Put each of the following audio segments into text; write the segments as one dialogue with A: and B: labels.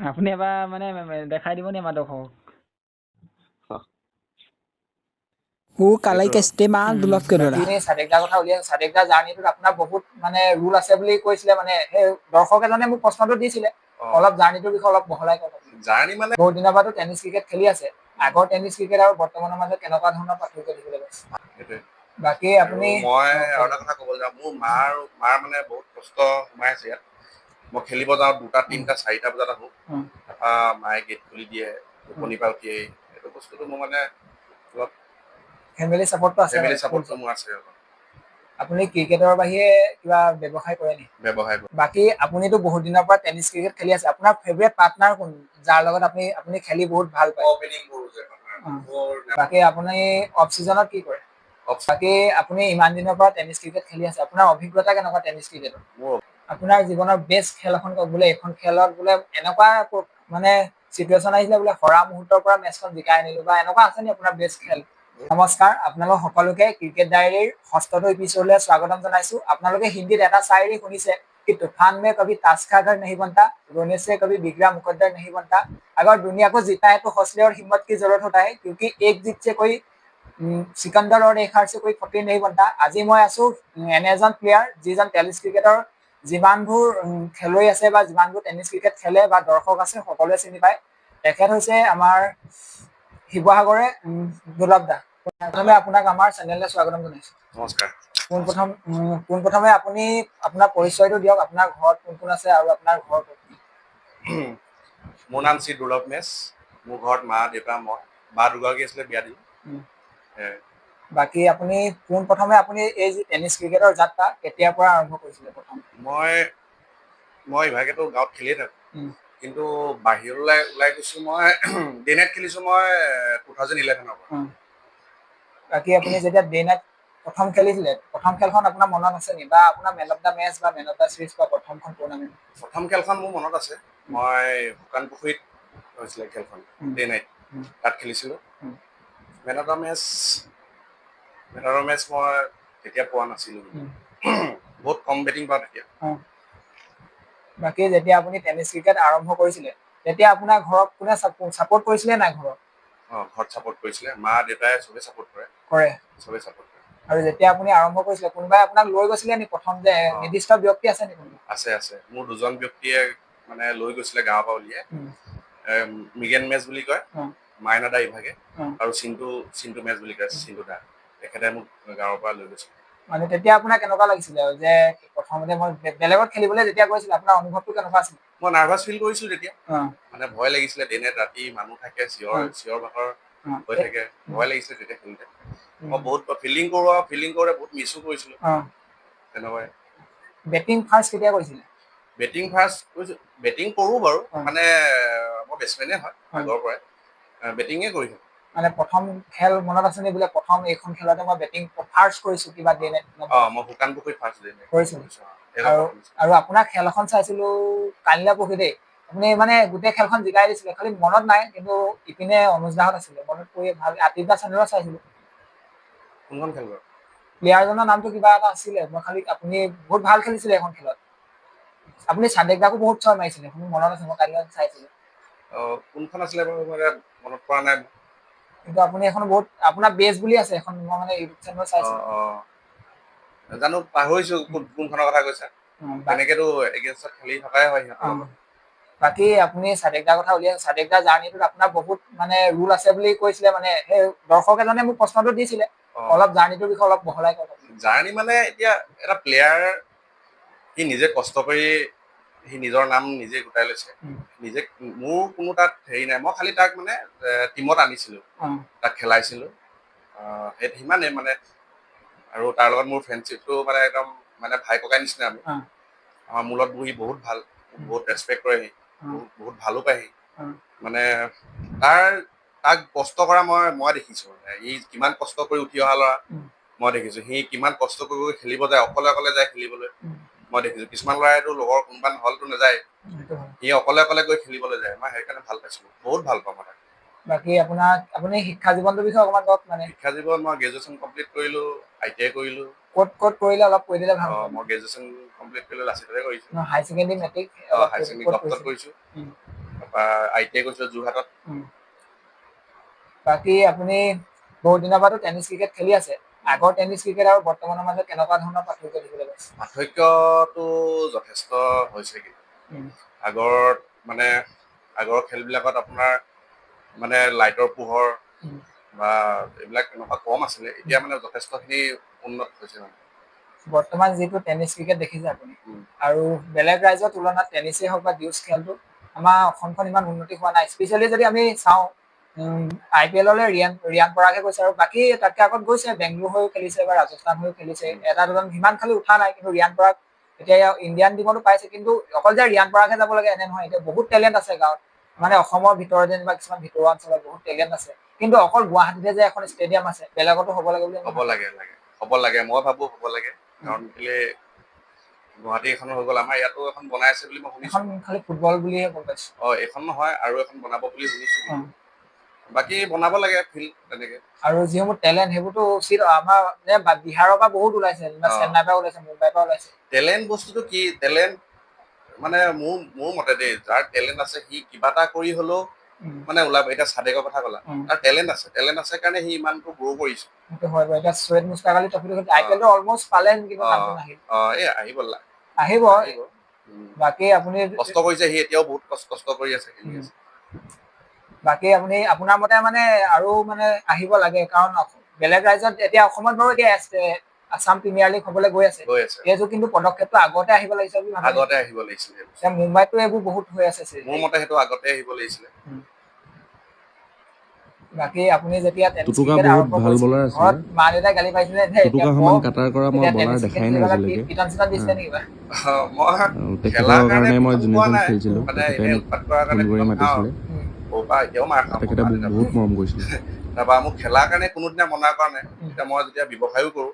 A: আপুনি এবাৰ মানে দেখাই দিব নি আমাৰ দৰ্শকক?
B: वो कालाई का इस्तेमाल दुलफ के
C: বাকী সাদেকদাৰ কথা উলিয়াই সাদেকদাৰ জাৰ্ণিটোত আপোনাৰ বহুত মানে ৰুল আছে বুলি কৈছিলে মানে সেই দৰ্শক এজনে মোক প্ৰশ্নটো দিছিলে অলপ জাৰ্ণিটোৰ বিষয়ে অলপ বহলাই কওক
D: জাৰ্ণি মানে
C: বহুত দিনৰ পৰাতো টেনিছ ক্ৰিকেট খেলি আছে আগৰ টেনিছ ক্ৰিকেট আৰু বৰ্তমানৰ মাজত কেনেকুৱা ধৰণৰ পাৰ্থক্য দেখিবলৈ পাইছে
D: সেইটোৱে
C: বাকী আপুনি
D: মই আৰু এটা কথা ক'বলৈ যাওঁ মোৰ মাৰ মানে বহুত কষ্ট সোমাই আছে ইয়াত মই খেলিব যাওঁ 2টা 3টা 4টা বজাত আহোঁ তাৰপৰা মায়ে গেট খুলি দিয়ে টোপনি পৰা উঠিয়েই এইটো বস্তুটো মোৰ মানে অলপ
C: ফেমিলি ছাপোৰ্টটো আছে
D: ফেমিলি ছাপোৰ্টটো মোৰ আছে
C: আপুনি ক্ৰিকেটৰ বাহিৰে কিবা ব্যৱসায় কৰে নেকি
D: ব্যৱসায়
C: বাকী আপুনিতো বহুত দিনৰ পৰা টেনিছ ক্ৰিকেট খেলি আছে আপোনাৰ ফেভৰেট পাৰ্টনাৰ কোন যাৰ লগত আপুনি খেলি বহুত ভাল পায়
D: অপেনিং কৰোঁ যে
C: বাকী আপুনি অফ চিজনত কি কৰে বাকী আপুনি ইমান দিনৰ পৰা টেনিছ ক্ৰিকেট খেলি আছে আপোনাৰ অভিজ্ঞতা কেনেকুৱা টেনিছ ক্ৰিকেটৰ আপোনাৰ জীৱনৰ বেষ্ট খেল এখন কওক বোলে এইখন খেলত বোলে এনেকুৱা মানে চিটুৱেশ্যন আহিছিলে বোলে হৰা মুহূৰ্তৰ পৰা মেচখন জিকাই আনিলো বা এনেকুৱা আছে নি আপোনাৰ বেষ্ট খেল নমস্কাৰ আপোনালোক সকলোকে ক্ৰিকেট ডায়েৰীৰ 6টো এপিছডলৈ স্বাগতম জনাইছো আপোনালোকে হিন্দীত এটা শায়ৰী শুনিছে कि तूफान में कभी ताश का घर नहीं बनता रोने से कभी बिगड़ा मुकद्दर नहीं बनता अगर दुनिया को जीतना है तो हौसले और हिम्मत की जरूरत होता है क्योंकि एक जीत से कोई सिकंदर और एक हार से कोई फकीर नहीं बनता আজি মই আছো এনে এজন প্লেয়াৰ যিজন টেনিছ ক্ৰিকেটৰ যিমানবোৰ খেলুৱৈ আছে বা যিমানবোৰ টেনিছ ক্ৰিকেট খেলে বা দৰ্শক আছে সকলোৱে চিনি পায় তেখেত হৈছে আমাৰ শিৱসাগৰে দুৰ্লভ দা প্ৰথমে আপোনাক আমাৰ চেনেললৈ স্বাগতম জনাইছো
D: নমস্কাৰ
C: পোনপ্ৰথমে আপুনি আপোনাৰ পৰিচয়টো দিয়ক আপোনাৰ ঘৰত কোন কোন আছে আৰু আপোনাৰ ঘৰ
D: মোৰ নাম শ্ৰী দুৰ্লভ মেচ মোৰ ঘৰত মা দেউতা মই বা দুগৰাকী আছিলে বিয়া দিলোঁ
C: বাকী আপুনি পোনপ্ৰথমে আপুনি এই যে টেনিছ ক্ৰিকেটৰ যাত্ৰা কেতিয়াৰ পৰা আৰম্ভ কৰিছিলে প্ৰথম
D: মই ইভাগেতো গাঁৱত খেলিয়ে থাকোঁ কিন্তু বাহিৰলৈ ওলাই গৈছোঁ মই ডে নাইট খেলিছোঁ মই 2011 পৰা
C: বাকী আপুনি যেতিয়া ডে নাইট প্ৰথম খেলিছিলে প্ৰথম খেলখন আপোনাৰ মনত আছে নি বা আপোনাৰ মেন অফ দ্য মেচ বা মেন অফ দ্য চিৰিজ বা প্ৰথমখন টুৰ্ণামেণ্ট
D: প্ৰথম খেলখন মোৰ মনত আছে মই শুকান পুখুৰীত হৈছিলে খেলখন ডে নাইট তাত খেলিছিলোঁ মেন অফ দ্য মেচ মই তেতিয়া পোৱা নাছিলোঁ বহুত কম বেটিং পাওঁ তেতিয়া
C: বাকী যেতিয়া আপুনি টেনিছ ক্ৰিকেট আৰম্ভ কৰিছিলে তেতিয়া আপোনাৰ ঘৰত কোনে ছাপোৰ্ট কৰিছিলে নাই ঘৰত
D: ঘৰত ছাপোৰ্ট কৰিছিলে মা দেউতাই চবে ছাপোৰ্ট কৰে চবে ছাপোৰ্ট কৰে
C: আৰু যেতিয়া আপুনি আৰম্ভ কৰিছিলে কোনোবাই আপোনাক লৈ গৈছিলে নি প্ৰথম যে নিৰ্দিষ্ট ব্যক্তি আছে নি
D: আছে মোৰ দুজন ব্যক্তিয়ে মানে লৈ গৈছিলে গাঁৱৰ পৰা উলিয়াই মিগেন মেচ বুলি কয় মাইনা দা ইভাগে আৰু চিন্তু মেচ বুলি কয় চিন্তু দা তেখেতে মোক গাঁৱৰ পৰা লৈ গৈছিলে
C: মানে তেতিয়া আপোনাৰ কেনেকুৱা লাগিছিলে যে প্ৰথমতে মই বেলেগত খেলিবলৈ যেতিয়া গৈছিলে আপোনাৰ অনুভৱটো কেনেকুৱা আছিল
D: মই নাৰ্ভাছ ফিল কৰিছিলো তেতিয়া মানে ভয় লাগিছিলে দিনে ৰাতি মানুহ থাকে চিঞৰ বাখৰ হৈ থাকে ভয় লাগিছিলে তেতিয়া খেলোঁতে মই বহুত ফিল্ডিং কৰোঁতে বহুত মিছো কৰিছিলো তেনেকুৱাই
C: বেটিং ফাৰ্ষ্ট কেতিয়া কৰিছিলে
D: বেটিং কৰোঁ বাৰু মানে মই বেটছমেনে হয় আগৰ পৰাই বেটিঙে কৰি থাকোঁ
C: মানে প্ৰথম খেল মনত আছে নে বোলে প্ৰথম এইখন খেলতে মই বেটিং ফাৰ্ষ্ট কৰিছো কিবা ডে নাইট
D: মই শুকান পুখুৰীত ফাৰ্ষ্ট
C: কৰিছিলো আৰু আপোনাৰ খেল এখন চাইছিলো কালিলা পুখুৰী দেই আপুনি মানে গোটেই খেলখন জিকাই দিছিলে খালি মনত নাই কিন্তু ইপিনে অনুজ দাহঁত আছিলে মনত পৰি ভাল আতিফ চেনেলত চাইছিলো
D: কোনখন খেল বাৰু
C: প্লেয়াৰজনৰ নামটো কিবা এটা আছিলে মই খালি আপুনি বহুত ভাল খেলিছিলে এখন খেলত আপুনি সাদেকদাকো বহুত ছয় মাৰিছিলে মোৰ মনত আছে মই কালি চাইছিলো
D: কোনখন আছিলে বাৰু মনত পৰা নাই
C: কিন্তু আপুনি এখন বহুত আপোনাৰ বেছ বুলি আছে এখন মই মানে ইউটিউব চেনেল চাইছিলো
D: জানো পাহৰিছো কোনখনৰ কথা কৈছা তেনেকেতো এগেইনষ্টত খেলি থকাই হয়
C: বাকী আপুনি সাদেকদাৰ কথা উলিয়াই সাদেকদাৰ জাৰ্ণিটোত আপোনাৰ বহুত মানে ৰুল আছে বুলি কৈছিলে মানে সেই দৰ্শক এজনে মোক প্ৰশ্নটো দিছিলে অলপ জাৰ্ণিটোৰ বিষয়ে অলপ বহলাই কওক
D: জাৰ্ণি মানে এতিয়া এটা প্লেয়াৰ সি নিজে কষ্ট কৰি সি নিজৰ নাম নিজে গোটাই লৈছে নিজে মোৰ কোনো তাত হেৰি নাই মই খালি তাক মানে টিমত আনিছিলো তাক খেলাইছিলো সিমানেই মানে আৰু তাৰ লগত মোৰ ফ্ৰেণ্ডশ্বিপটো মানে একদম মানে ভাই ককাই নিচিনা আমি আমাৰ মূলত বহি বহুত ভাল বহুত ৰেচপেক্ট কৰে সি বহুত ভালো পায় সি মানে তাক কষ্ট কৰা মই দেখিছো সি কিমান কষ্ট কৰি উঠি অহা ল'ৰা মই দেখিছো সি কিমান কষ্ট কৰি খেলিব যায় অকলে যায় খেলিবলৈ মই দেখিছো কিছুমান ল'ৰাইতো লগৰ কোনোবা হলটো নাযায় সি অকলে গৈ খেলিবলৈ যায় মই সেইকাৰণে ভাল পাইছিলো বহুত ভাল পাওঁ মই
C: বাকী আপুনি শিক্ষা জীৱনটোৰ বিষয়ে অকণমান কওক মানে
D: শিক্ষা জীৱন মই গ্ৰেজুৱেশ্যন কমপ্লিট কৰিলো ITI কৰিলো
C: ক'ত কৰিলে অলপ কৈ দিলে ভাল
D: মই গ্ৰেজুৱেশ্যন কমপ্লিট কৰিলো লাচিততে কৰিছো
C: হাই ছেকেণ্ডেৰী মেট্ৰিক
D: হাই ছেকেণ্ডেৰী গপ্তত কৰিছো তাৰপৰা ITI কৰিছিলোঁ যোৰহাটত।
C: বাকী আপুনি বহুত দিনৰ পৰাতো টেনিছ ক্ৰিকেট খেলি আছে। আগৰ টেনিছ ক্ৰিকেট আৰু বৰ্তমানৰ মাজত কেনেকুৱা ধৰণৰ পাৰ্থক্য দেখিবলৈ পাইছে?
D: পাৰ্থক্যটো যথেষ্ট হৈছে কিন্তু আগৰ খেলবিলাকত আপোনাৰ মানে লাইটৰ পোহৰ বা এইবিলাক এনেকুৱা কম আছিলে, এতিয়া মানে যথেষ্টখিনি উন্নত হৈছে মানে।
C: বৰ্তমান যিটো টেনিছ ক্ৰিকেট দেখিছে আপুনি আৰু বেলেগ ৰাজ্যৰ তুলনাত টেনিছেই হওক বা ডিউচ খেলটো আমাৰ অসমখন ইমান উন্নতি হোৱা নাই। স্পেচিয়েলি যদি আমি চাওঁ IPL-লৈ ৰিয়ান পৰাগে গৈছে আৰু বাকী তাতকে আগত গৈছে, বেংগলোৰ হৈও খেলিছে বা ৰাজস্থান হৈও খেলিছে, এটা দুজন সিমান খালি উঠা নাই, কিন্তু ৰিয়ান পৰাগ এতিয়া ইণ্ডিয়ান টিমতো পাইছে। কিন্তু অকল যে ৰিয়ান পৰাগহে যাব লাগে এনে নহয়, এতিয়া বহুত টেলেণ্ট আছে গাঁৱত, মানে অসমৰ ভিতৰত যেনিবা কিছুমান ভিতৰুৱা অঞ্চলত বহুত টেলেণ্ট আছে। কিন্তু অকল গুৱাহাটীতে যে এখন ষ্টেডিয়াম আছে, বেলেগতো হ'ব লাগে বুলি
D: হ'ব লাগে মই ভাবো হ'ব লাগে, কাৰণ কেলে গুৱাহাটী এখন হৈ গ'ল, আমাৰ ইয়াতো এখন বনাই আছে বুলি মই শুনিছো।
C: এখন খালি ফুটবল বুলিহে গম পাইছো।
D: এইখন নহয় আৰু এখন বনাব বুলি শুনিছো। বাকী বনাব লাগে ফিল্ড তেনেকে। আৰু
C: যিসমূহ টেলেণ্ট সেইবোৰতো উচিত আমাৰ বিহাৰৰ পৰা বহুত ওলাইছে, চেন্নাইৰ পৰা ওলাইছে, মুম্বাইৰ পৰা ওলাইছে।
D: টেলেণ্ট বস্তুটো কি, টেলেণ্ট মানে মোৰ মতে দেই, যাৰ টেলেণ্ট আছে সি কিবা এটা কৰি হলেও মানে ওলাব। এতিয়া সাদেকৰ কথা ক'লা, তাৰ টেলেণ্ট আছে কাৰণে সি ইমানটো গ্ৰ' কৰিছে।
C: সেইটো হয় বাৰু। এতিয়া চৈয়দ মুস্তাক আলী ট্ৰফিটো IPL-টো অলমষ্ট পালে, কিন্তু নামটো নাহিল। আহিব। বাকী আপুনি
D: কষ্ট কৰিছে, সি এতিয়াও বহুত কষ্ট কৰি আছে, খেলি আছে।
C: বাকী আপুনি আপোনাৰ মতে মানে আৰু মানে আহিব লাগে, কাৰণ বেলেগ ৰাজ্যত এতিয়া অসমত বাৰু এতিয়া আছাম প্ৰিমিয়াৰ লীগ হ'বলৈ গৈ আছে। এইটো কিন্তু পদক্ষেপটো আগতে আহিব লাগিছিল বুলি ভাবে।
D: আগতে আহিব লাগিছিলে।
C: মুম্বাইতো এইবোৰ বহুত হৈ আছে।
D: মোৰ মতে সেইটো আগতে আহিব লাগিছিলে।
C: বাকী আপুনি যেতিয়া টেনিছ
E: টুটুকা
C: ক্ৰিকেট
E: বহুত
C: আৰম্ভ
E: ভাল
C: কৰিছিল,
E: বলাৰ আছিলে।
C: ঘৰত মা-দেউতাই গালি পাৰিছিলে যে এতিয়া
E: টুটুকা সমান কাটাৰ কৰা মই বলাৰ দেখাই নাই আজিলৈকে।
C: পিটন-চিটন দিছিলে নেকি?
D: মই
E: তেখেতৰ কাৰণে মই
D: পোৱা
E: জুনিয়ৰ
D: নাই,
E: খেলিছিলো,
D: মানে
E: তেখেতে
D: এনেই
E: মোক
D: উৎপাত কৰাৰ
E: ফোন
D: কাৰণে
E: কৰি
D: পিটন খাওঁ।
E: মাতিছিলে।
D: পৰা এতিয়াও মাৰ খাওঁ।
E: তেখেতে মোক বহুত মৰম কৰিছিলে।
D: তাৰপৰা মোক খেলাৰ কাৰণে কোনোদিনা মনা কৰা নাই। এতিয়া মই যেতিয়া ব্যৱসায়ো কৰো,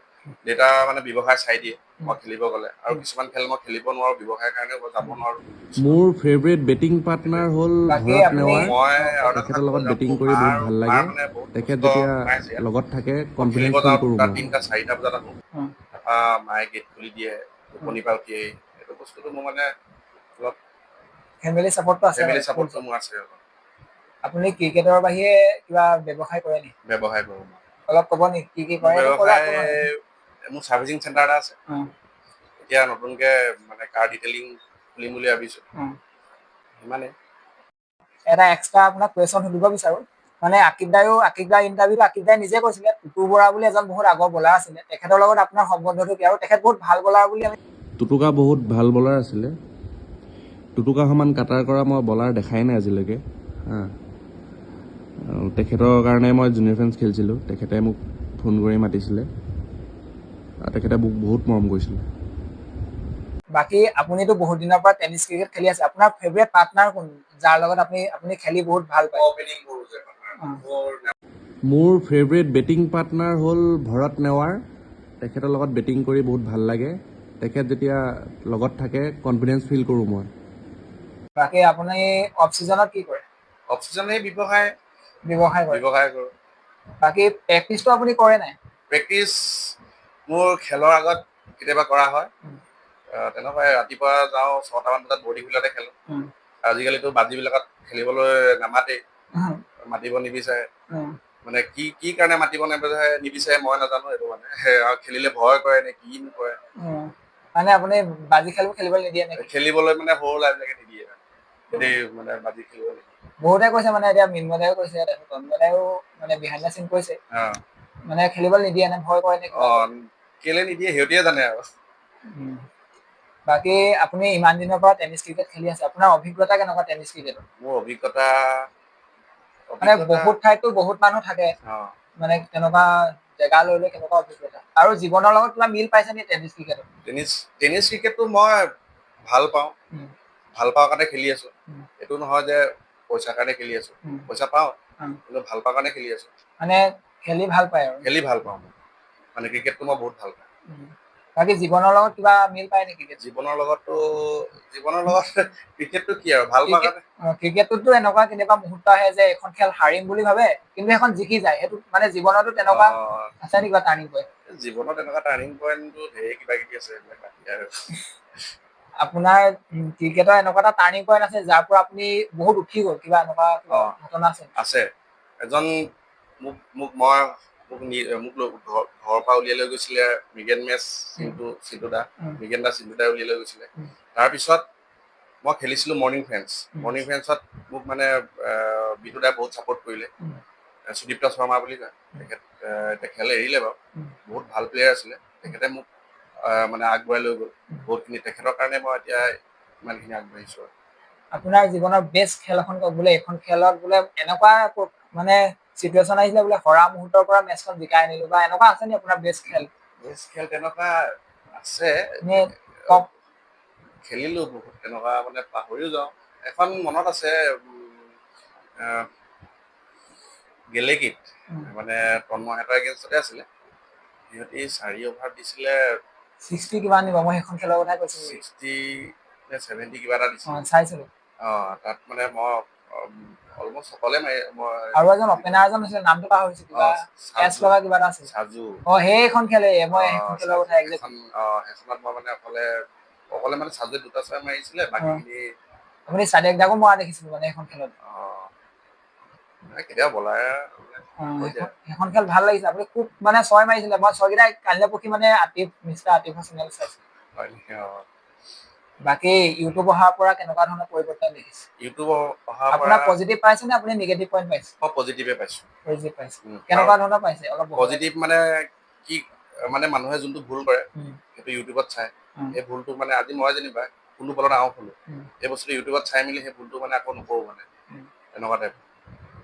D: দেউতা মানে ব্যৱসায় চাই দিয়ে মই খেলিব গ'লে, আৰু কিছুমান খেল মই খেলিব নোৱাৰো ব্যৱসায়ৰ কাৰণে, মই যাব নোৱাৰো।
E: মোৰ ফেভৰেট বেটিং পাৰ্টনাৰ হ'ল ভৰত নেৱাৰ।
D: মই আৰু এটা কথা
E: তেখেতৰ লগত
D: ক'ব যাম,
E: বেটিং
D: মোৰ
E: কৰি বহুত ভাল লাগে।
D: মানে বহুত
E: তেখেত
D: কষ্ট
E: যেতিয়া
D: পাইছে ইয়াত।
E: লগত থাকে
D: মই খেলিব
E: কনফিডেঞ্চ ফিল
D: যাওঁ
E: কৰোঁ
D: 2টা,
E: মই।
D: 3টা, 4টা বজাত আহো। তাৰপৰা মায়ে গেট খুলি দিয়ে, টোপনিৰ পৰা উঠিয়েই। এইটো বস্তুটো মোৰ মানে অলপ
C: ফেমিলি চাপৰ্টটো আছে।
D: ফেমিলি চাপৰ্টটো মোৰ আছে।
C: আপুনি ক্ৰিকেটৰ বাহিৰে কিবা ব্যৱসায় কৰে নেকি?
D: ব্যৱসায় কৰোঁ।
C: অলপ ক'ব নেকি কি কৰে?
D: মোৰ চাৰ্ভিচিং চেণ্টাৰ এটা আছে। এতিয়া নতুনকে মানে কাৰ ডিটেইলিং খুলিম বুলি ভাবিছো। সিমানে এটা
C: এক্সট্ৰা আপোনাক কুৱেশ্যন সুধিব বিচাৰো। মানে আকিব দাৰ ইণ্টাৰভিউত আকিব দাই নিজে কৈছিলে টুটু বৰা বুলি এজন বহুত আগৰ বলাৰ আছিলে, তেখেতৰ লগত আপোনাৰ সম্বন্ধটো কি, আৰু তেখেত বহুত ভাল বলাৰ বুলি আমি
E: টুটুকা বহুত ভাল বলাৰ আছিলে। টুটুকা সমান কাটাৰ কৰা মই বলাৰ দেখাই নাই আজিলৈকে। তেখেতৰ কাৰণে মই জুনিয়ৰ ফ্ৰেণ্ডছ খেলিছিলোঁ, তেখেতে মোক ফোন কৰি মাতিছিলে, তেখেতে মোক বহুত মৰম কৰিছিলে।
C: বাকী আপুনিতো বহুত দিনৰ পৰা টেনিছ ক্ৰিকেট খেলি আছে, আপোনাৰ ফেভৰেট পাৰ্টনাৰ কোন, যাৰ লগত আপুনি খেলি বহুত ভাল পায়?
E: মোৰ ফেভৰেট বেটিং পাৰ্টনাৰ হ'ল ভৰত নেৱাৰ। তেখেতৰ লগত বেটিং কৰি বহুত ভাল লাগে। তেখেত যেতিয়া লগত থাকে কনফিডেঞ্চ ফিল কৰোঁ মই।
C: বাকী আপুনি অফ চিজনত কি কৰে?
D: অফ চিজনে ব্যৱসায় কৰোঁ।
C: বাকী প্ৰেক্টিচটো আপুনি কৰে নাই?
D: প্ৰেক্টিচ মোৰ খেলৰ আগত কেতিয়াবা কৰা হয়। তেনেকুৱাই ৰাতিপুৱা যাওঁ 6টামান বজাত বডি ফিল্ডতে খেলোঁ। আজিকালিতো বাজিবিলাকত খেলিবলৈ নামাতেই, মাতিব নিবিচাৰে। মানে কি কাৰণে মাতিব নিবিচাৰে মই নাজানো, এইটো মানে আৰু খেলিলে ভয় কৰে নে কি কৰে।
C: মানে আপুনি বাজি খেলিবলৈ নিদিয়ে নেকি?
D: খেলিবলৈ মানে সৰু ল'ৰাবিলাকে নিদিয়ে মানে বাজি খেলিবলৈ।
C: বহুতে কৈছে মানে, এতিয়া মিন্ময় কৈছে, তন্ময়দাও মানে বিহাইণ্ড দ্য চিন কৈছে, মানে খেলিবলৈ নিদিয়ে নে ভয় কৰে নেকি?
D: কেলে নিদিয়ে সিহঁতিয়ে জানে আৰু।
C: বাকী আপুনি ইমান দিনৰ পৰা টেনিছ ক্ৰিকেট খেলি আছে, আপোনাৰ অভিজ্ঞতা কেনেকুৱা টেনিছ ক্ৰিকেটৰ?
D: মোৰ অভিজ্ঞতা
C: মানে বহুত ঠাইতো বহুত মানুহ থাকে, মানে তেনেকুৱা জেগা লৈ কেনেকুৱা অভিজ্ঞতা, আৰু জীৱনৰ লগত কিবা মিল পাইছে নে টেনিছ ক্ৰিকেটত?
D: টেনিছ ক্ৰিকেটটো মই ভাল পাওঁ কাৰণে খেলি আছো। এইটো নহয় যে পইচাৰ কাৰণে খেলি আছো, পইচা পাওঁ কিন্তু ভাল পাওঁ কাৰণে খেলি আছো।
C: মানে খেলি ভাল পায় আৰু?
D: খেলি ভাল পাওঁ মানে, ক্ৰিকেটটো মই বহুত ভাল পাওঁ।
C: বাকী জীৱনৰ লগত কিবা মিল পায় নেকি?
D: জীৱনৰ লগত ক্ৰিকেটটো কি আৰু ভাল পাওঁ কাৰণে।
C: ক্ৰিকেটটোতো এনেকুৱা কেতিয়াবা মুহূৰ্ত আহে যে এখন খেল হাৰিম বুলি ভাবে কিন্তু এখন জিকি যায়, সেইটো মানে জীৱনতো তেনেকুৱা আছে নেকি টাৰ্ণিং পইণ্ট?
D: জীৱনত এনেকুৱা টাৰ্ণিং পইণ্টটো ধেৰ কিবা কিবি আছে, এইবিলাক বাদ দিয়া আৰু।
C: আপোনাৰ ক্ৰিকেটৰ এনেকুৱা এটা টাৰ্ণিং পইণ্ট আছে যাৰ পৰা আপুনি বহুত উঠি গ'ল কিবা এনেকুৱা কিবা ঘটনা আছে
D: আছে এজন মোক ঘৰৰ পৰা উলিয়াই লৈ গৈছিলে মৃগেন মেচ চিন্তু দা উলিয়াই লৈ গৈছিলে তাৰপিছত মই খেলিছিলোঁ মৰ্ণিং ফ্ৰেণ্ডছত মোক মানে বিটু দাই বহুত ছাপোৰ্ট কৰিলে সুদীপ্ত শৰ্মা বুলি কয় তেখেত এতিয়া খেল এৰিলে বাৰু বহুত ভাল প্লেয়াৰ আছিলে তেখেতে মোক মানে আগবঢ়াই লৈ গ'ল বহুতখিনি তেখেতৰ কাৰণে মই এতিয়া ইমানখিনি আগবাঢ়িছোঁ
C: আপোনাৰ জীৱনৰ বেষ্ট খেল এখন কওক বোলে এইখন খেলত বোলে এনেকুৱা মানে চিটুৱেশ্যন আহিছিলে বোলে হৰা মুহূৰ্তৰ পৰা মেচখন জিকাই আনিলো বা এনেকুৱা আছে নি আপোনাৰ বেষ্ট খেল
D: তেনেকুৱা আছে
C: কওক
D: খেলিলোঁ বহুত তেনেকুৱা মানে পাহৰিও যাওঁ এখন মনত আছে গেলেকীত মানে তন্ময়হঁতৰ এগেইনষ্টতে আছিলে সিহঁতি 4 অভাৰ দিছিলে
C: 60 কিমান দিব মই সেইখন খেলৰ কথা কৈছো
D: 60 নে 70 কিবা এটা দিছিলে
C: চাইছিলো
D: তাত মানে মই অলমষ্ট সকলে মই
C: আৰু এজন অপেনাৰ এজন আছিল নামটো পাহৰিছো কিবা এছ লগা কিবা এটা আছিল
D: সাজু
C: সেইখন খেলে মই সেইখন খেলৰ কথা
D: সেইখনত মই মানে অকলে মানে সাজুৱে 2টা 6 মাৰিছিলে বাকীখিনি
C: আপুনি সাদেক দাকো মৰা দেখিছিলো মানে সেইখন খেলত
D: কেতিয়াবা বলাৰ
C: সেইখন খেল ভাল লাগিছে আপুনি খুব মানে 6 মাৰিছিলে মই 6 কেইটা কালিলে পক্ষী মানে মিষ্টাৰ আতিফৰ চেনেল চাইছিলো বাকী ইউটিউব অহাৰ পৰা কেনেকুৱা ধৰণৰ পৰিৱৰ্তন দেখিছে
D: ইউটিউব অহাৰ পৰা
C: আপোনাৰ পজিটিভ পাইছে নে আপুনি নিগেটিভ পইণ্ট পাইছে
D: মই পজিটিভে পাইছো
C: কেনেকুৱা ধৰণৰ পাইছে অলপ
D: পজিটিভ মানে কি মানে মানুহে যোনটো ভুল কৰে সেইটো ইউটিউবত চাই এই ভুলটো মানে আজি মই যেনিবা কোনো বলত আউট হলো এই বস্তুটো ইউটিউবত চাই মেলি সেই ভুলটো মানে আকৌ নকৰো মানে এনেকুৱা টাইপ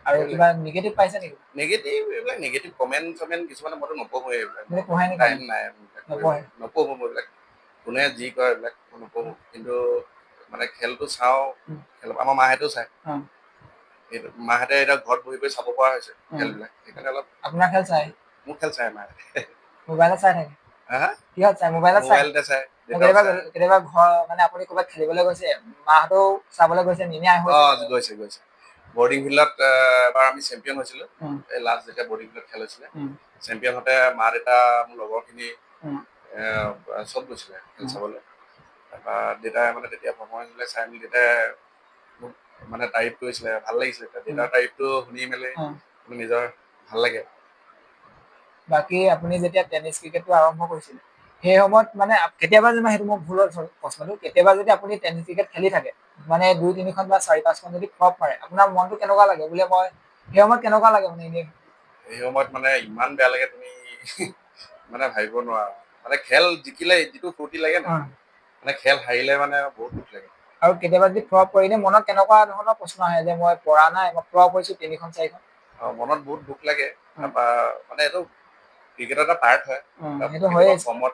C: আৰু কিবা নিগেটিভ পাইছে নেকি
D: এইবিলাক নিগেটিভ কমেণ্ট কিছুমানে মইতো নপঢ়োৱে এইবিলাক
C: টাইম
D: নাই নপঢ়ো মই এইবিলাক কোনে যি কয় এইবিলাক মই নপঢ়ো কিন্তু মানে খেলটো চাওঁ আমাৰ মাহেঁতেও চায় সেইটো মাহেঁতে এতিয়া ঘৰত বহি বহি চাব পৰা হৈছে খেলবিলাক সেইকাৰণে অলপ
C: আপোনাৰ খেল চাই
D: মোৰ খেল চাই মাহেঁতে
C: মোবাইলত চাই থাকে কিহত চাই মোবাইলতে চাই কেতিয়াবা ঘৰ মানে আপুনি ক'ৰবাত খেলিবলৈ গৈছে মাহঁতেও চাবলৈ গৈছে
D: গৈছে বৰ্ডিং ফিল্ডত এবাৰ আমি চেম্পিয়ন হৈছিলো এই লাষ্ট যেতিয়া বৰ্ডিং ফিল্ডত খেল হৈছিলে চেম্পিয়ন হওঁতে মা দেউতা মোৰ লগৰখিনি চব গৈছিলে খেল চাবলৈ তাৰপৰা দেউতাই মানে তেতিয়া ভ্ৰমণ চাই মেলি দেউতাই মোক মানে তাৰিফ কৰিছিলে ভাল লাগিছিলে দেউতাৰ তাৰিফটো শুনি মেলি নিজৰ ভাল লাগে
C: বাকী আপুনি যেতিয়া টেনিছ ক্ৰিকেটটো আৰম্ভ কৰিছিলে সেই সময়ত মানে কেতিয়াবা যেনিবা সেইটো মোৰ ভুল প্ৰশ্নটো কেতিয়াবা যদি আপুনি টেনিছ ক্ৰিকেট খেলি থাকে মানে 2-3খন বা 4-5খন যদি ফ্লপ মাৰে আপোনাৰ মনটো কেনেকুৱা লাগে বোলে মই সেই সময়ত কেনেকুৱা লাগে মানে এনেই
D: সেই সময়ত মানে ইমান বেয়া লাগে তুমি মানে ভাবিব নোৱাৰা মানে খেল জিকিলে যিটো ফূৰ্তি লাগে ন মানে খেল হাৰিলে মানে বহুত দুখ লাগে আৰু
C: কেতিয়াবা যদি ফ্লপ কৰিলে মনত কেনেকুৱা ধৰণৰ প্ৰশ্ন আহে যে মই পৰা নাই মই ফ্লপ হৈছো 3খন-4খন
D: মনত বহুত দুখ লাগে মানে এইটো ক্ৰিকেটৰ এটা পাৰ্ট হয় ফৰ্মত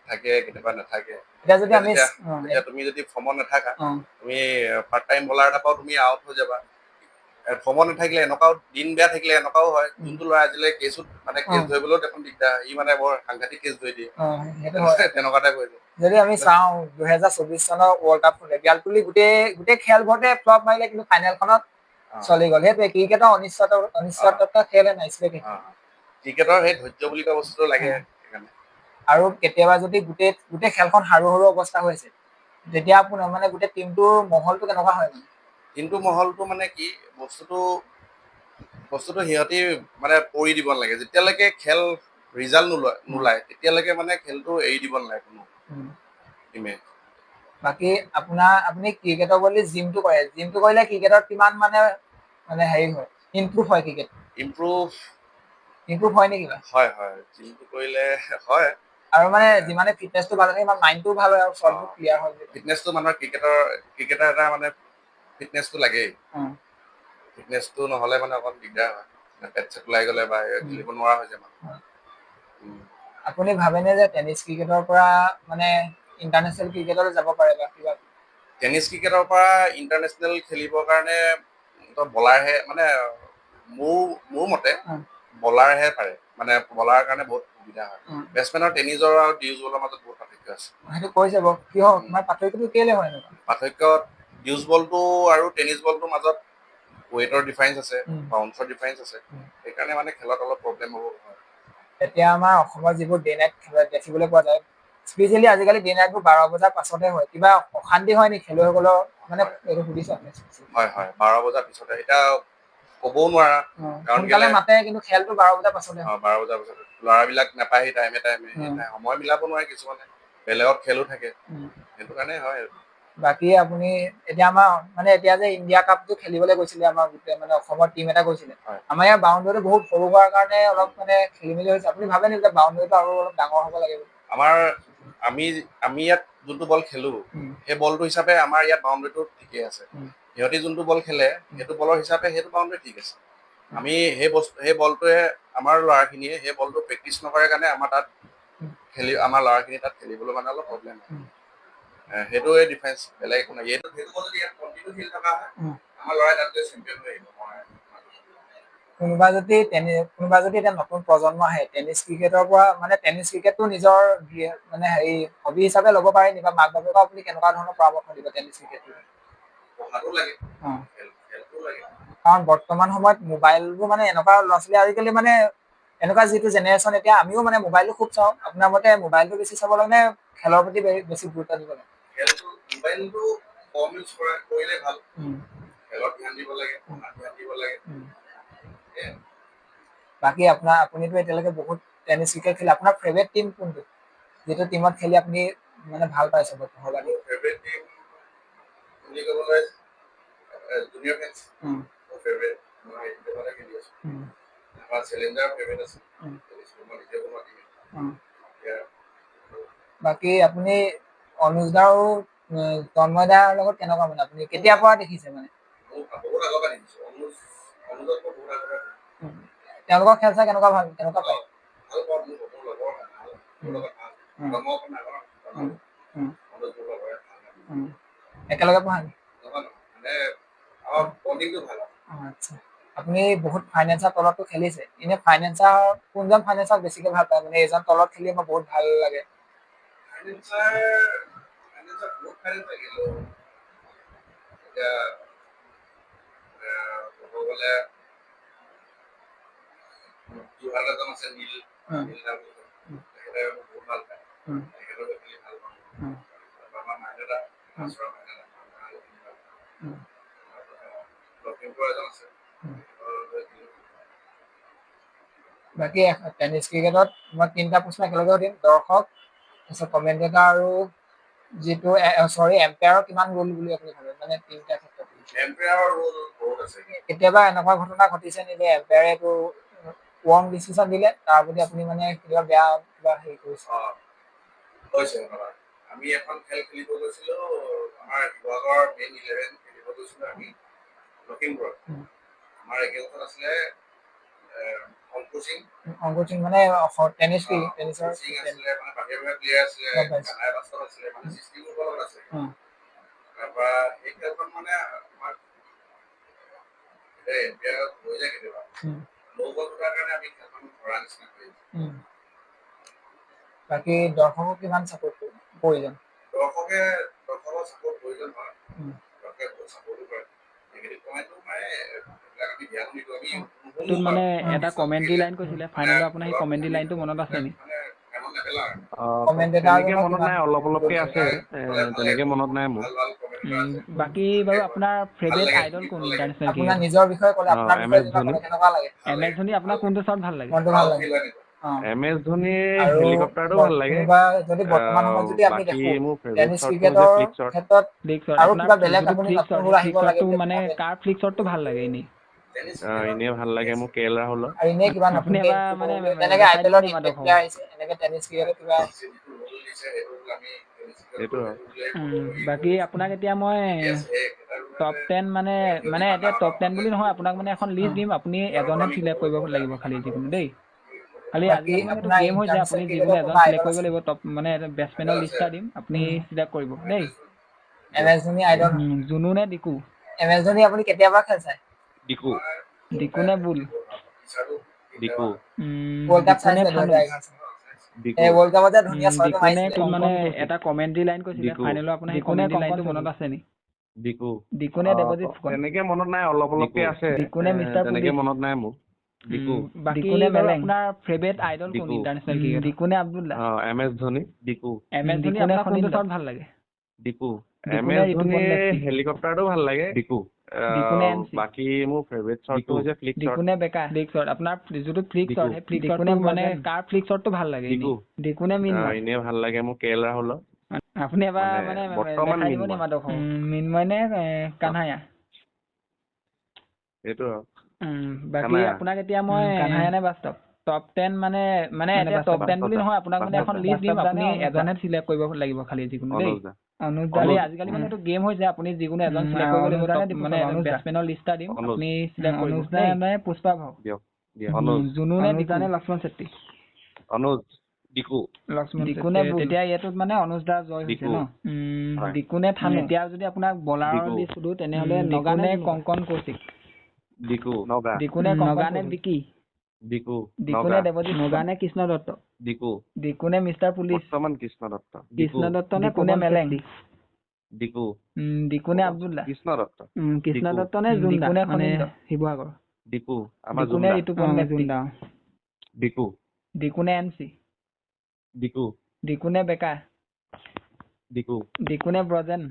D: থাকে কেতিয়াবা নাথাকে এতিয়া তুমি যদি ফৰ্মত নাথাকা তুমি পাৰ্ট টাইম বলাৰ এটা পাও তুমি আউট হৈ যাবা ফৰ্মত নাথাকিলে এনেকুৱাও দিন বেয়া থাকিলে এনেকুৱাও হয় যোনটো ল'ৰা আজিলৈ কেছত মানে কেছ ধৰিবলৈও দেখোন দিগদাৰ ই মানে বৰ সাংঘাতিক কেছ ধৰি দিয়ে তেনেকুৱা টাইপ হৈ যায়
C: যদি আমি চাওঁ 2024 চনৰ ৱৰ্ল্ড কাপ খনে বিৰাট কোহলি গোটেই খেলবোৰতে ফ্লপ মাৰিলে কিন্তু ফাইনেলখনত চলি গ'ল সেইটোৱে ক্ৰিকেটৰ অনিশ্চয়তা খেলে নাইছিলে
D: ক্ৰিকেটৰ সেই ধৈৰ্য বুলি কোৱা বস্তুটো লাগে সেইকাৰণে
C: আৰু কেতিয়াবা যদি গোটেই খেলখন হাৰু অৱস্থা হৈছে তেতিয়া আপোনাৰ মানে গোটেই টিমটোৰ মহলটো কেনেকুৱা হয়
D: টিমটোৰ মহলটো মানে কি বস্তুটো সিহঁতি মানে পৰি দিব নালাগে যেতিয়ালৈকে খেল ৰিজাল্ট নোলায় তেতিয়ালৈকে মানে খেলটো এৰি দিব নালাগে কোনো টিমে
C: বাকী আপুনি ক্ৰিকেটৰ বুলি জিমটো কৰিলে ক্ৰিকেটত কিমান মানে হেৰি হয় ইমপ্ৰুভ হয় ক্ৰিকেট ইমপ্ৰুভ হয় নেকি
D: হয় জিমটো কৰিলে হয়
C: আৰু মানে যিমানে ফিটনেছটো ভাল থাকে ইমান মাইণ্ডটো ভাল হয় আৰু চলটো ক্লিয়াৰ হয়
D: ফিটনেছটো মানুহৰ ক্ৰিকেটাৰ এটা মানে ফিটনেছটো লাগেই ফিটনেছটো নহ'লে মানে অকণ দিগদাৰ হয় পেট চেট ওলাই গ'লে বা খেলিব নোৱাৰা হৈ যায় মানুহ
C: আপুনি ভাবেনে যে টেনিছ ক্ৰিকেটৰ পৰা মানে ইণ্টাৰনেশ্যনেল ক্ৰিকেটলৈ যাব পাৰে বা কিবা
D: টেনিছ ক্ৰিকেটৰ পৰা ইণ্টাৰনেশ্যনেল খেলিবৰ কাৰণে বলাৰহে মানে মোৰ মতে বলাৰহে পাৰে মানে বলাৰৰ কাৰণে বহুত সুবিধা হয় বেটছমেনৰ টেনিছৰ আৰু ডিউজ বলৰ মাজত বহুত পাৰ্থক্য আছে
C: সেইটো কৈ যাব কিয় পাৰ্থক্যটো কেলে হয়
D: পাৰ্থক্য ডিউজ বলটো আৰু টেনিছ বলটোৰ মাজত ৱেইটৰ ডিফাৰেঞ্চ আছে বাউন্সৰ ডিফাৰেঞ্চ আছে সেইকাৰণে মানে খেলত অলপ প্ৰব্লেম হ'ব
C: এতিয়া আমাৰ অসমৰ যিবোৰ ডে নাইট খেল দেখিবলৈ পোৱা যায় স্পেচিয়েলি আজিকালি দিন ৰাতিবোৰ 12 বজাৰ পাছতে হয়, কিবা অশান্তি হয় নেকি খেলুৱৈসকলৰ, মানে এইটো সুধিছো আপুনি।
D: হয় 12 বজাৰ পিছতে এতিয়া ক'বও নোৱাৰা, কাৰণ
C: সোনকালে মাতে কিন্তু খেলটো 12 বজাৰ পাছতে হয়।
D: 12 বজাৰ পিছতে ল'ৰাবিলাক নাপায়হি টাইমে সময় মিলাব নোৱাৰে কিছুমানে, বেলেগত খেলো থাকে, সেইটো কাৰণে হয়।
C: বাকী আপুনি এতিয়া আমাৰ মানে এতিয়া যে ইণ্ডিয়া কাপটো খেলিবলৈ গৈছিলে, আমাৰ গোটেই মানে অসমৰ টিম এটা গৈছিলে, আমাৰ ইয়াৰ বাউণ্ডেৰীটো বহুত সৰু হোৱাৰ কাৰণে অলপ মানে খেলি মেলি হৈছে। আপুনি ভাবে নেকি যে বাউণ্ডেৰীটো আৰু অলপ ডাঙৰ হ'ব লাগে বুলি?
D: আমি ইয়াত যোনটো বল খেলো, সেই বলটো হিচাপে আমাৰ ইয়াত বাউণ্ডেৰীটো ঠিকে আছে। সিহঁতি যোনটো বল খেলে সেইটো বলৰ হিচাপে সেইটো বাউণ্ডেৰী ঠিক আছে। আমি সেই বলটোৱে আমাৰ ল'ৰাখিনিয়ে সেই বলটো প্ৰেক্টিচ নকৰে কাৰণে আমাৰ ল'ৰাখিনি তাত খেলিবলৈ মানে অলপ প্ৰব্লেম হয়। সেইটোৱে ডিফাৰেঞ্চ, বেলেগ একো নাই। সেইটো বল যদি ইয়াত কণ্টিনিউ খেলি থকা হয় আমাৰ ল'ৰাই তাত গৈ চেম্পিয়ন হৈ আহিব।
C: কোনোবা যদি এতিয়া নতুন প্ৰজন্ম আহে টেনিছ ক্ৰিকেটৰ পৰা, মানে টেনিছ ক্ৰিকেটটো নিজৰ মানে হেৰি হবি হিচাপে ল'ব পাৰে নি, বা মাক বাপেকক আপুনি কেনেকুৱা ধৰণৰ পৰামৰ্শ দিব টেনিছ ক্ৰিকেটটো?
D: পঢ়াটো লাগে, খেলটো লাগে।
C: কাৰণ বৰ্তমান সময়ত মোবাইলবোৰ মানে এনেকুৱা ল'ৰা ছোৱালী আজিকালি মানে এনেকুৱা যিটো জেনেৰেশ্যন, এতিয়া আমিও মানে মোবাইলটো খুব চাওঁ। আপোনাৰ মতে মোবাইলটো বেছি চাব লাগে নে খেলৰ প্ৰতি বেছি গুৰুত্ব দিব লাগে?
D: মোবাইলটো কম ইউজ কৰিলে ভাল, খেলত ধ্যান দিব লাগে, পঢ়াত ধ্যান দিব লাগে।
C: বাকী আপুনিতো এতিয়ালৈকে বহুত টেনিছ ক্ৰিকেট খেলে, আপোনাৰ ফেভৰেট টিম কোনটো, যিটো টিমত খেলি আপুনি মানে ভাল পাইছে?
D: ফেভৰেট টিম বুলি ক'বলৈ জুনিয়ৰ ফেন্স মোৰ ফেভৰেট, মই এইটোতে খেলি আছো। আমাৰ চেলেঞ্জাৰ ফেভৰেট আছে,
C: বাকী আপুনি অনুজ দা আৰু তন্ময় দাৰ লগত কেনেকুৱা, মানে আপুনি কেতিয়াৰ পৰা দেখিছে? মানে
D: বহুত আগৰ পৰা দেখিছো, অনুজক বহুত আগৰ পৰা
C: তেওঁলোকৰ খেল চাই কেনেকুৱা পায়?
D: ভাল পাওঁ, মোৰ লগৰ ভাল, মোৰ লগত ভাল, মই অকণ ডাঙৰ অনুজ মোৰ লগৰে ভাল।
C: একেলগে পঢ়া নেকি?
D: মানে আমাৰ বণ্ডিংটো ভাল।
C: আচ্ছা, আপুনি বহুত ফাইনেন্সাৰ তলতো খেলিছে, এনে ফাইনেন্সাৰ কোনজন ফাইনেন্সাৰ বেছিকে ভাল পায়? মানে এইজন তলত খেলি মোৰ বহুত ভাল লাগে।
D: ফাইনেন্সাৰ বহুত ফাইনেন্সাৰ খেলো, এতিয়া ক'ব গ'লে যোৰহাট এজন আছে নীল তেখেতে বহুত ভাল পায়, তেখেতৰ খেলি ভাল পাওঁ। আমাৰ মাইনদা লখিমপুৰ এজন আছে।
C: বাকী টেনিছ ক্ৰিকেটত মই 3টা প্ৰশ্ন একেলগে সুধিম। দৰ্শক, তাৰপিছত কমেণ্টেটাৰ আৰু যিটো এম্পায়াৰৰ কিমান ৰোল বুলি আপুনি ভাবে, মানে 3টা ক্ষেত্ৰত?
D: এম্পায়াৰৰ ৰোল বহুত আছে।
C: কেতিয়াবা এনেকুৱা ঘটনা ঘটিছে নি যে এম্পায়াৰে এইটো ৰং ডিচিশ্যন দিলে, তাৰ প্ৰতি আপুনি মানে কিবা বেয়া কিবা হেৰি কৰিছে?
D: হৈছে আমি এখন খেল খেলিব গৈছিলো, আমাৰ শিৱসাগৰ মেইন 11 খেলিব গৈছিলো আমি লখিমপুৰত। আমাৰ একেখন আছিলে অংকুৰ সিং মানে টেনিছ টেনিছৰ আছিলে, মানে বাহিৰৰ প্লেয়াৰ আছিলে, কানাই বাস্তৱ আছিলে, মানে চিষ্টেমৰ লগত আছে। তাৰপৰা এই খেলখন মানে আমাৰ এম্পায়াৰ হৈ যায় কেতিয়াবা ল' বল থকাৰ কাৰণে আমি খেলখন হৰা নিচিনা কৰি দিওঁ।
C: বাকী দৰ্শকক কিমান চাপোৰ্ট প্ৰয়োজন?
D: দৰ্শকৰ চাপোৰ্ট প্ৰয়োজন হয়, দৰ্শকে বহুত চাপোৰ্টো কৰে। নেগেটিভ কমেণ্টটো মাৰে, এইবিলাক আমি ধ্যান নিদিওঁ, আমি
A: তোত মানে এটা কমেণ্ট্ৰি লাইন কৈছিলে ফাইনেলৰ, আপোনাৰ সেই কমেণ্ট্ৰি লাইনটো মনত আছে নি?
E: তেনেকে মনত নাই, অলপ অলপকে আছে, তেনেকে মনত নাই মোৰ।
A: বাকী বাৰু আপোনাৰ ফেভৰেট আইডল কোন ইণ্টাৰনেশ্যনেল
C: আপোনাৰ
A: ক্ৰিকেটৰ?
C: নিজৰ বিষয়ে ক'লে, আপোনাৰ বিষয়ে কেনেকুৱা লাগে?
A: MS ধোনী আপোনাৰ কোনটো শ্বট ভাল লাগে?
C: মনটো ভাল লাগে।
E: MS ধোনীৰ
C: আৰু
E: হেলিকপ্টাৰটো ভাল লাগে।
C: কোনোবা যদি বৰ্তমান সময়ত যদি আমি
E: বাকী
C: দেখো
E: মোৰ ফেভৰেট
C: টেনিছ
E: শ্বটটো হৈছে
C: ক্ৰিকেটৰ
E: ফ্লিক শ্বট।
C: ক্ষেত্ৰত
A: ফ্লিক শ্বট,
C: আৰু
A: আপোনাৰ
C: কিবা বেলেগ
A: যিটো
C: আপুনি
A: ফ্লিক
C: নতুন
A: শ্বট,
C: ৰোল
A: সেই
C: আহিব
A: ফ্লিক
C: লাগে
A: শ্বটটো
C: বুলি
A: মানে
C: ভাবে?
A: কাৰ ফ্লিক শ্বটটো ভাল লাগে এনেই?
E: এনেই ভাল লাগে মোৰ KL ৰাহুলৰ।
C: আৰু এনেই কিবা নতুন
A: আপুনি এবাৰ মানে
C: তেনেকে
A: দেখাই দিব
C: IPL
A: নি আমাৰ
C: ইম্পেক্ট
A: দৰ্শকক?
C: প্লেয়াৰ আহিছে, এনেকে টেনিছ ক্ৰিকেটৰ কিবা
E: সেইটো হয়।
A: বাকী আপোনাক এতিয়া মই টপ 10 মানে এতিয়া টপ 10 বুলি নহয়, আপোনাক মানে এখন লিষ্ট দিম, আপুনি এজনহে চিলেক্ট কৰিব লাগিব খালি, যিকোনো দেই। খালি
C: বাকী
A: আজিকালি মানে এইটো
C: আপোনাৰ
A: গেম হৈছে, আপুনি
C: ইণ্টাৰনেশ্যনেল
A: যিকোনো
C: ক্ৰিকেটৰ
A: এজন
C: কোনোবা
A: চিলেক্ট
C: আইডল
A: কৰিব
C: আছে?
A: লাগিব। টপ মানে বেটছমেনৰ লিষ্ট এটা দিম, আপুনি চিলেক্ট কৰিব দেই।
C: MS Dhoni idol?
A: জুনু নে ডিকু?
C: MS ধোনী আপুনি কেতিয়াবা খেল চাই?
E: ডিকু।
A: ডিকু নে বুল?
E: ডিকু।
C: ৱৰ্ল্ড কাপ
A: ডিকু নে
C: চাইছিলে
A: ফানু?
C: 2011
E: ডিকু।
C: এই ৱৰ্ল্ড কাপত যে ধুনীয়া ছয়টো
A: ডিকু নে
C: মাৰিছিলে।
A: তোৰ মানে এটা কমেণ্ট্ৰি লাইন কৈছিলে
E: ডিকু।
A: ফাইনেলৰ, আপোনাৰ সেই কমেণ্ট্ৰি লাইনটো মনত আছে নি?
E: ডিকু।
A: ডিকু নে দেৱজিৎ ফুকন?
E: তেনেকে মনত নাই, অলপ অলপকে আছে,
A: ডিকু নে মিষ্টাৰ
E: তেনেকে
A: পুলিচ?
E: মনত নাই মোৰ। ডিকু
A: বাকী
B: ডিকুনে
A: বাৰু
B: মেলেং।
A: আপোনাৰ ফেভাৰিট আইডল কোন
E: ডিকু।
A: International cricket?
B: ডিকুনে আব্দুল্লাহ।
E: MS ধোনি ডিকু
A: MS ধোনি
B: ডিকুনে
A: আপোনাৰ কোনটো
B: খনিন্দ।
A: শ্বট ভাল লাগে?
E: ডিকু
A: ডিকুনে
E: MS
A: ঋতুপৰ্ণ
E: ধোনি
A: লেফটি?
E: হেলিকপ্টাৰটো ভাল লাগে ডিকু
B: ডিকুনে MC?
E: বাকী মোৰ ফেভৰেট শ্বটটো হৈছে ফ্লিক শ্বট
B: ডিকুনে বেকা।
A: ফ্লিক শ্বট আপোনাৰ যিটো ফ্লিক
E: ডিকু।
A: শ্বট সেই ফ্লিক
B: ডিকুনে
A: শ্বটটো মানে
B: ব্ৰজেন।
A: কাৰ ফ্লিক শ্বটটো ভাল লাগে
E: ডিকু
A: এনেই?
B: ডিকুনে মিন্ময়।
E: এনেই ভাল লাগে মোৰ KL ৰাহুলৰ
A: আপুনি এবাৰ
E: মানে
A: মানে
E: বৰ্তমান
A: দেখাই দিব নি
E: মিন্ময়।
A: আমাৰ দৰ্শকক?
B: মিন্ময় নে কানহায়া?
E: সেইটো আৰু
A: বাকী
E: কানায়া।
A: আপোনাক এতিয়া মই
B: কানহায়া নে বাস্তৱ?
A: টপ 10 মানে এতিয়া
B: বাস্তৱ,
A: টপ 10 বুলি নহয়, আপোনাক মানে এখন লিষ্ট দিম,
B: বাস্তৱ
A: আপুনি
B: দা নে
A: এজনহে চিলেক্ট কৰিব লাগিব খালি যিকোনো দেই।
E: অনুজ দা
B: অনুজ
A: খালি
B: দা।
A: আজিকালি মানে এইটো গেম হৈছে, আপুনি যিকোনো এজন
B: উম,
A: চিলেক্ট কৰিব লাগিব,
B: অনুজ দা নে
A: top
B: দীপক
A: মানে
B: শৰ্মা? অনুজ দা।
A: বেটছমেনৰ লিষ্ট এটা দিম,
E: অনুজ।
A: আপুনি চিলেক্ট কৰিব
B: অনুজ দা
A: দেই।
B: নে পুষ্পা ভাও?
E: দিয়ক অনুজ
A: জুনু নে
B: অনুজ
A: ডিকু?
B: দা নে লক্ষ্মণ চেত্ৰী?
E: অনুজ ডিকু
A: লক্ষ্মণ
B: ডিকুনে
A: চেত্ৰী।
B: বুল?
A: তেতিয়া এইটোত মানে অনুজ দা জয় হৈছে
E: ডিকু।
A: ন?
E: হয়।
B: ডিকুনে থানু?
A: এতিয়া যদি আপোনাক বলাৰৰ
E: ডিকু।
A: লিষ্ট সুধো তেনেহ'লে নগা
B: ডিকুনে
A: নে জুমু?
B: কংকন কৌশিক?
E: ডিকু নগা
A: ডিকুনে
B: নগা নে
A: কংকন
B: বিকি?
E: ডিকু
A: ডিকুনে
E: নগা
A: দেৱজিৎ?
B: নগা নে কৃষ্ণ দত্ত?
E: ডিকু
B: ডিকুনে মিষ্টাৰ পুলিচ?
E: বৰ্তমান কৃষ্ণ দত্ত
B: কৃষ্ণ
E: ডিকু
B: দত্ত নে
A: ডিকুনে
B: পৱন
A: মেলেং?
B: চেত্ৰী?
E: ডিকু
B: ডিকুনে আব্দুল্লাহ?
E: কৃষ্ণ দত্ত
B: কৃষ্ণ
E: ডিকু।
B: দত্ত নে জুন্দা
A: ডিকুনে
B: মানে
A: খনিন্দ?
B: শিৱসাগৰ?
E: ডিকু আমাৰ
A: ডিকুনে
E: জুমদা
A: ঋতুপৰ্ণ লেফটি?
B: জুন্দা।
E: ডিকু
A: ডিকুনে MC?
E: ডিকু
A: ডিকুনে বেকা?
E: ডিকু
A: ডিকুনে ব্ৰজেন?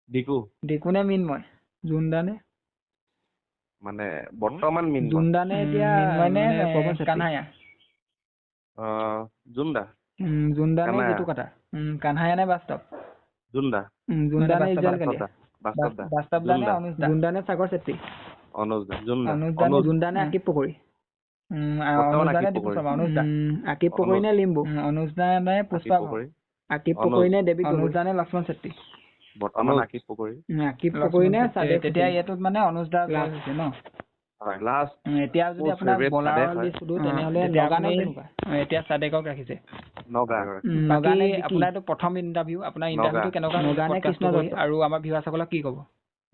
E: ডিকু
A: ডিকুনে মিন্ময়?
B: জুন্দা নে?
E: মানে বৰ্তমান মিন্ময়
B: জুন্দা নে এতিয়া
A: মিন্ময় নে
B: মানে পৱন চেত্ৰী?
A: কানহায়া?
E: জুমদা
B: জুন্দা নে
E: কানায়া।
B: জিতু কাটা?
A: কানহায়া নে বাস্তৱ?
E: জুমদা
B: জুন্দা নে
A: বাস্তৱ
B: ইজৰাইল
E: বাস্তৱ
B: কালিয়া?
E: দা বাস্তৱ দা
A: বাস্তৱ দা নে
E: জুমদা
A: অনুজ দা?
B: জুন্দা নে সাগৰ চেত্ৰী?
E: অনুজ দা জুমদা
A: অনুজ দা নে
E: অনুজ
B: জুন্দা নে আকিব পকৰি?
E: বৰ্তমান
A: অনুজ দা নে
E: আকিব
A: দীপক
E: পকৰি।
A: শৰ্মা? অনুজ দা?
B: আকিব পকৰি নে লিম্বু?
A: অনুজ দা নে
E: আকিব
A: পুষ্পা ভাও?
E: পকৰি
B: আকিব
E: অনুজ।
B: পকৰি নে দেৱিক
A: অনুজ
B: গগৈ?
A: দা নে লক্ষ্মণ চেত্ৰী?
E: বৰ্তমান আকিব পকৰি
B: আকিব পকৰি নে চাদেক
A: তেতিয়া
B: হুছেইন?
A: এইটোত মানে অনুজ দা জয় হৈছে ন?
E: হয় লাষ্ট
A: এতিয়া যদি
E: মোৰ
A: আপোনাক
E: favorite
A: বলাৰৰ
E: চাদেক হয়।
A: লিষ্ট সুধো তেনেহ'লে
B: তেতিয়া
A: নগা নে
B: আপুনি-
A: কেনেকুৱা? এতিয়া চাদেকক ৰাখিছে।
E: নগা
B: নগা
A: বাকী
B: নে বিকি?
A: আপোনাৰ এইটো প্ৰথম ইণ্টাৰভিউ, আপোনাৰ
E: নগা।
A: ইণ্টাৰভিউটো কেনেকুৱা
B: নগা নে
A: পডকাষ্টটো
B: কৃষ্ণ
A: কৰি
B: দত্ত?
A: আৰু আমাৰ ভিউৱাৰসকলক কি ক'ব?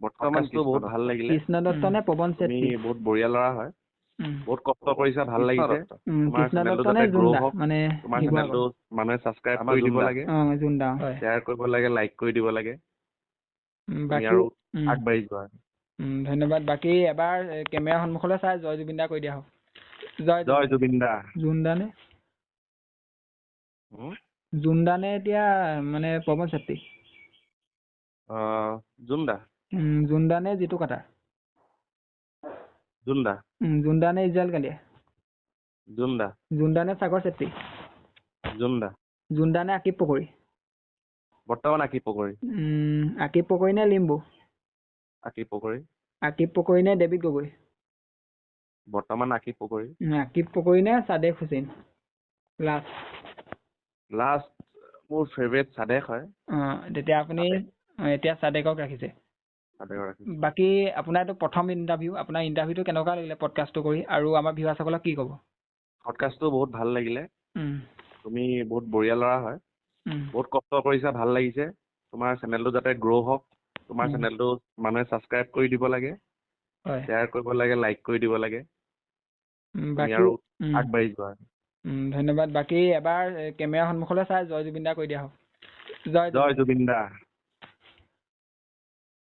E: বৰ্তমানটো বহুত ভাল লাগিলে
B: কৃষ্ণ দত্ত নে পৱন
E: তুমি
B: চেত্ৰী?
E: বহুত বঢ়িয়া ল'ৰা হয় বহুত কষ্ট কৰিছা ভাল লাগিছে তোমাৰ
B: কৃষ্ণ
E: চেনেলটো
B: দত্ত নে
E: যাতে গ্ৰ'
B: জুন্দা
E: হওক
B: মানে
E: তোমাৰ
B: শিৱসাগৰ?
E: চেনেলটো মানুহে ছাবস্ক্ৰাইব কৰি দিব লাগে
B: জুন্দা।
E: শ্বেয়াৰ কৰিব লাগে লাইক কৰি দিব লাগে তুমি
A: বাকী
E: আৰু আগবাঢ়ি যোৱা
A: ধন্যবাদ। বাকী এবাৰ কেমেৰা সন্মুখলৈ চাই জয় জুবিন দা কৈ দিয়া হওক।
E: জয় জুবিন দা
B: জুন্দা নে?
E: হুম?
B: জুন্দা নে এতিয়া মানে পৱন চেত্ৰী?
E: জুন্দা
B: জুন্দা নে জিতু কাটা?
E: জুন্দা
B: জুন্দা নে ইজৰাইল কালিয়া?
E: জুন্দা
B: জুন্দা নে সাগৰ চেত্ৰী?
E: জুন্দা
B: জুন্দা নে আকিব পকৰি?
E: বৰ্তমান আকিব পকৰি
B: আকিব পকৰি নে লিম্বু?
E: আকিব পকৰি
B: আকিব পকৰি নে দেৱিক গগৈ?
E: বৰ্তমান আকিব পকৰি
B: আকিব পকৰি নে চাদেক হুছেইন?
E: লাষ্ট মোৰ ফেভৰেট চাদেক হয়
A: তেতিয়া আপুনি এতিয়া চাদেকক ৰাখিছে।
E: চাদেকক ৰাখিছো
A: বাকী আপোনাৰ এইটো প্ৰথম ইণ্টাৰভিউ, আপোনাৰ ইণ্টাৰভিউটো কেনেকুৱা লাগিলে পডকাষ্টটো কৰি আৰু আমাৰ ভিউৱাৰসকলক কি ক'ব?
E: পডকাষ্টটো বহুত ভাল লাগিলে
A: উম,
E: তুমি বহুত বঢ়িয়া ল'ৰা হয়
A: উম,
E: বহুত কষ্ট কৰিছা ভাল লাগিছে তোমাৰ চেনেলটো যাতে গ্ৰ' হওক তোমাৰ চেনেলটো মানুহে ছাবস্ক্ৰাইব কৰি দিব লাগে
A: হয়।
E: শ্বেয়াৰ কৰিব লাগে লাইক কৰি দিব লাগে তুমি
A: বাকী
E: আৰু আগবাঢ়ি যোৱা
A: ধন্যবাদ। বাকী এবাৰ কেমেৰা সন্মুখলৈ চাই জয় জুবিন দা কৈ দিয়া হওক।
E: জয় জুবিন দা